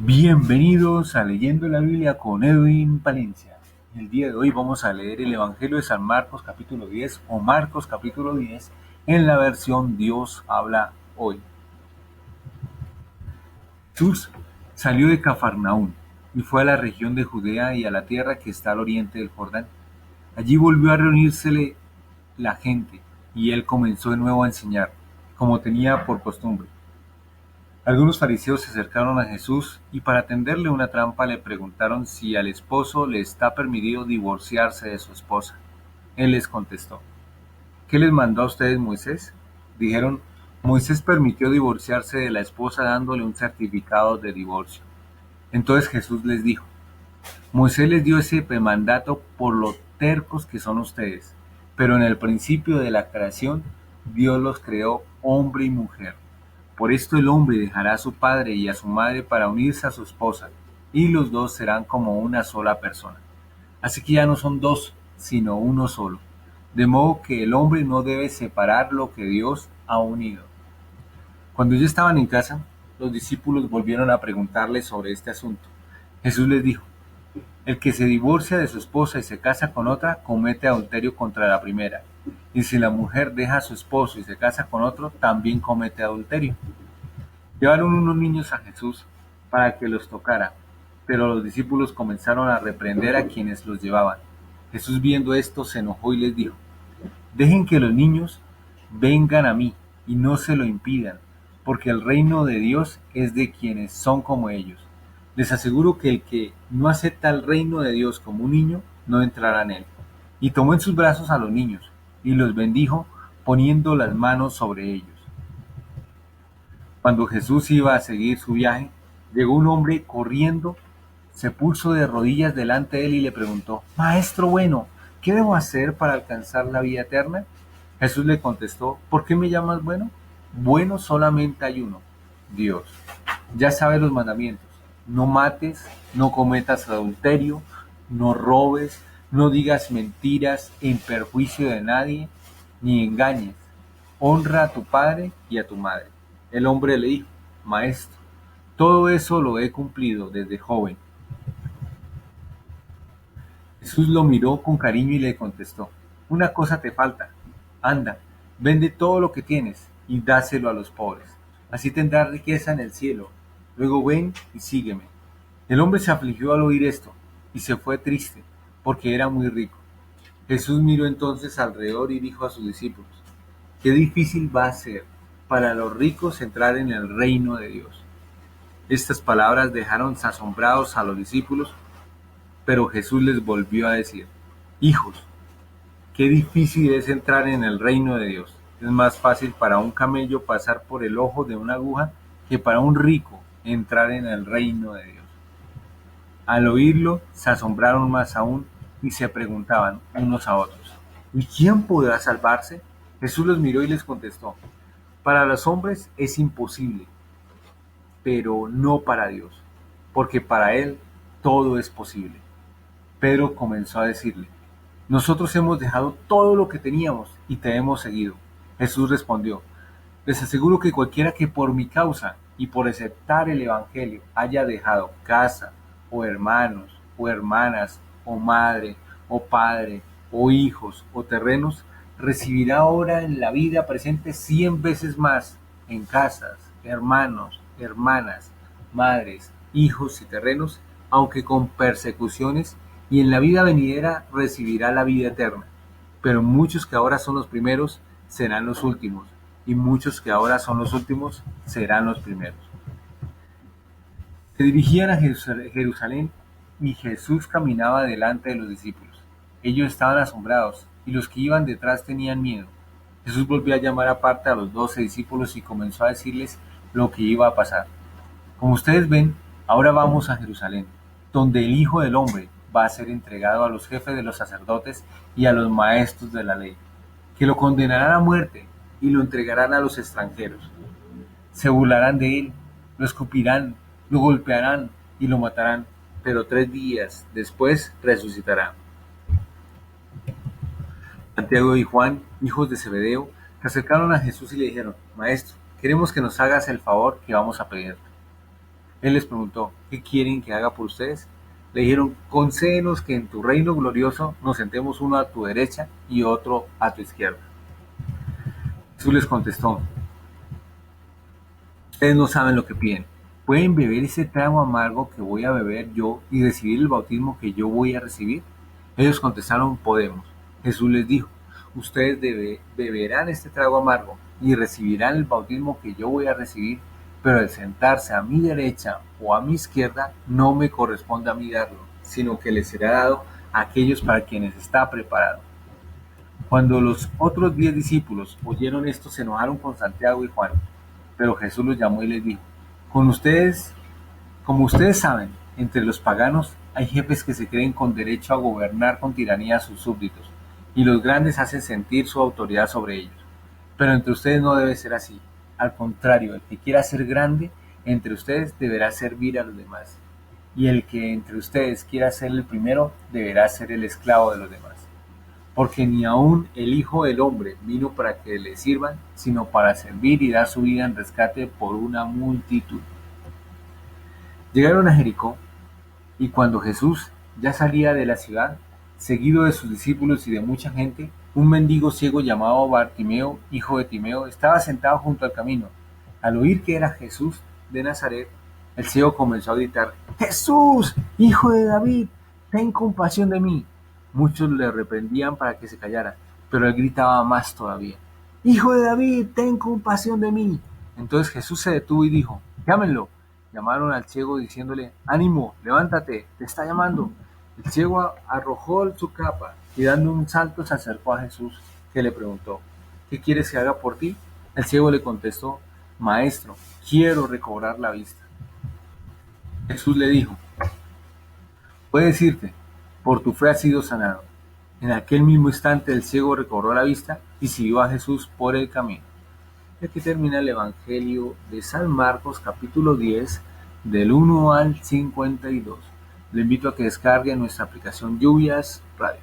Bienvenidos a Leyendo la Biblia con Edwin Palencia. El día de hoy vamos a leer el Evangelio de San Marcos capítulo 10 o Marcos capítulo 10 en la versión Dios habla hoy. Jesús salió de Cafarnaúm y fue a la región de Judea y a la tierra que está al oriente del Jordán. Allí volvió a reunírsele la gente y él comenzó de nuevo a enseñar, como tenía por costumbre. Algunos fariseos se acercaron a Jesús y para tenderle una trampa le preguntaron si al esposo le está permitido divorciarse de su esposa. Él les contestó: ¿Qué les mandó a ustedes Moisés? Dijeron: Moisés permitió divorciarse de la esposa dándole un certificado de divorcio. Entonces Jesús les dijo: Moisés les dio ese mandato por lo tercos que son ustedes, pero en el principio de la creación Dios los creó hombre y mujer. Por esto el hombre dejará a su padre y a su madre para unirse a su esposa, y los dos serán como una sola persona. Así que ya no son dos, sino uno solo. De modo que el hombre no debe separar lo que Dios ha unido. Cuando ya estaban en casa, los discípulos volvieron a preguntarle sobre este asunto. Jesús les dijo: El que se divorcia de su esposa y se casa con otra, comete adulterio contra la primera. Y si la mujer deja a su esposo y se casa con otro, también comete adulterio. Llevaron unos niños a Jesús para que los tocara, pero los discípulos comenzaron a reprender a quienes los llevaban. Jesús, viendo esto, se enojó y les dijo: Dejen que los niños vengan a mí y no se lo impidan, porque el reino de Dios es de quienes son como ellos. Les aseguro que el que no acepta el reino de Dios como un niño, no entrará en él. Y tomó en sus brazos a los niños y los bendijo, poniendo las manos sobre ellos. Cuando Jesús iba a seguir su viaje, llegó un hombre corriendo, se puso de rodillas delante de él y le preguntó: Maestro bueno, ¿qué debo hacer para alcanzar la vida eterna? Jesús le contestó: ¿Por qué me llamas bueno? Bueno solamente hay uno, Dios. Ya sabes los mandamientos: no mates, no cometas adulterio, no robes, no digas mentiras en perjuicio de nadie, ni engañes. Honra a tu padre y a tu madre. El hombre le dijo: Maestro, todo eso lo he cumplido desde joven. Jesús lo miró con cariño y le contestó: Una cosa te falta. Anda, vende todo lo que tienes y dáselo a los pobres. Así tendrás riqueza en el cielo. Luego ven y sígueme. El hombre se afligió al oír esto y se fue triste, porque era muy rico. Jesús miró entonces alrededor y dijo a sus discípulos: Qué difícil va a ser para los ricos entrar en el reino de Dios. Estas palabras dejaron asombrados a los discípulos, pero Jesús les volvió a decir: Hijos, qué difícil es entrar en el reino de Dios. Es más fácil para un camello pasar por el ojo de una aguja que para un rico entrar en el reino de Dios. Al oírlo, se asombraron más aún y se preguntaban unos a otros: ¿Y quién podrá salvarse? Jesús los miró y les contestó: Para los hombres es imposible, pero no para Dios, porque para Él todo es posible. Pedro comenzó a decirle: Nosotros hemos dejado todo lo que teníamos y te hemos seguido. Jesús respondió: Les aseguro que cualquiera que por mi causa y por aceptar el Evangelio haya dejado casa, o hermanos, o hermanas, o madre, o padre, o hijos, o terrenos, recibirá ahora en la vida presente 100 veces más en casas, hermanos, hermanas, madres, hijos y terrenos, aunque con persecuciones, y en la vida venidera recibirá la vida eterna. Pero muchos que ahora son los primeros serán los últimos, y muchos que ahora son los últimos serán los primeros. Se dirigían a Jerusalén y Jesús caminaba delante de los discípulos. Ellos estaban asombrados y los que iban detrás tenían miedo. Jesús volvió a llamar aparte a los 12 discípulos y comenzó a decirles lo que iba a pasar. Como ustedes ven, ahora vamos a Jerusalén, donde el Hijo del Hombre va a ser entregado a los jefes de los sacerdotes y a los maestros de la ley, que lo condenarán a muerte y lo entregarán a los extranjeros. Se burlarán de él, lo escupirán, lo golpearán y lo matarán, pero 3 días después resucitará. Santiago y Juan, hijos de Zebedeo, se acercaron a Jesús y le dijeron: Maestro, queremos que nos hagas el favor que vamos a pedirte. Él les preguntó: ¿qué quieren que haga por ustedes? Le dijeron: concédenos que en tu reino glorioso nos sentemos uno a tu derecha y otro a tu izquierda. Jesús les contestó: ustedes no saben lo que piden. ¿Pueden beber ese trago amargo que voy a beber yo y recibir el bautismo que yo voy a recibir? Ellos contestaron: podemos. Jesús les dijo: ustedes beberán este trago amargo y recibirán el bautismo que yo voy a recibir, pero el sentarse a mi derecha o a mi izquierda no me corresponde a mí darlo, sino que les será dado a aquellos para quienes está preparado. Cuando los otros 10 discípulos oyeron esto, se enojaron con Santiago y Juan. Pero Jesús los llamó y les dijo: con ustedes, como ustedes saben, entre los paganos hay jefes que se creen con derecho a gobernar con tiranía a sus súbditos, y los grandes hacen sentir su autoridad sobre ellos. Pero entre ustedes no debe ser así. Al contrario, el que quiera ser grande entre ustedes deberá servir a los demás. Y el que entre ustedes quiera ser el primero deberá ser el esclavo de los demás. Porque ni aun el Hijo del Hombre vino para que le sirvan, sino para servir y dar su vida en rescate por una multitud. Llegaron a Jericó, y cuando Jesús ya salía de la ciudad, seguido de sus discípulos y de mucha gente, un mendigo ciego llamado Bartimeo, hijo de Timeo, estaba sentado junto al camino. Al oír que era Jesús de Nazaret, el ciego comenzó a gritar: ¡Jesús, hijo de David, ten compasión de mí! Muchos le reprendían para que se callara, pero él gritaba más todavía: ¡Hijo de David, ten compasión de mí! Entonces Jesús se detuvo y dijo: ¡llámenlo! Llamaron al ciego diciéndole: ánimo, levántate, te está llamando. El ciego arrojó su capa y dando un salto se acercó a Jesús, que le preguntó: ¿qué quieres que haga por ti? El ciego le contestó: maestro, quiero recobrar la vista. Jesús le dijo: puedes irte, por tu fe has sido sanado. En aquel mismo instante el ciego recobró la vista y siguió a Jesús por el camino. Y aquí termina el Evangelio de San Marcos, capítulo 10, del 1 al 52. Le invito a que descargue nuestra aplicación Lluvias Radio.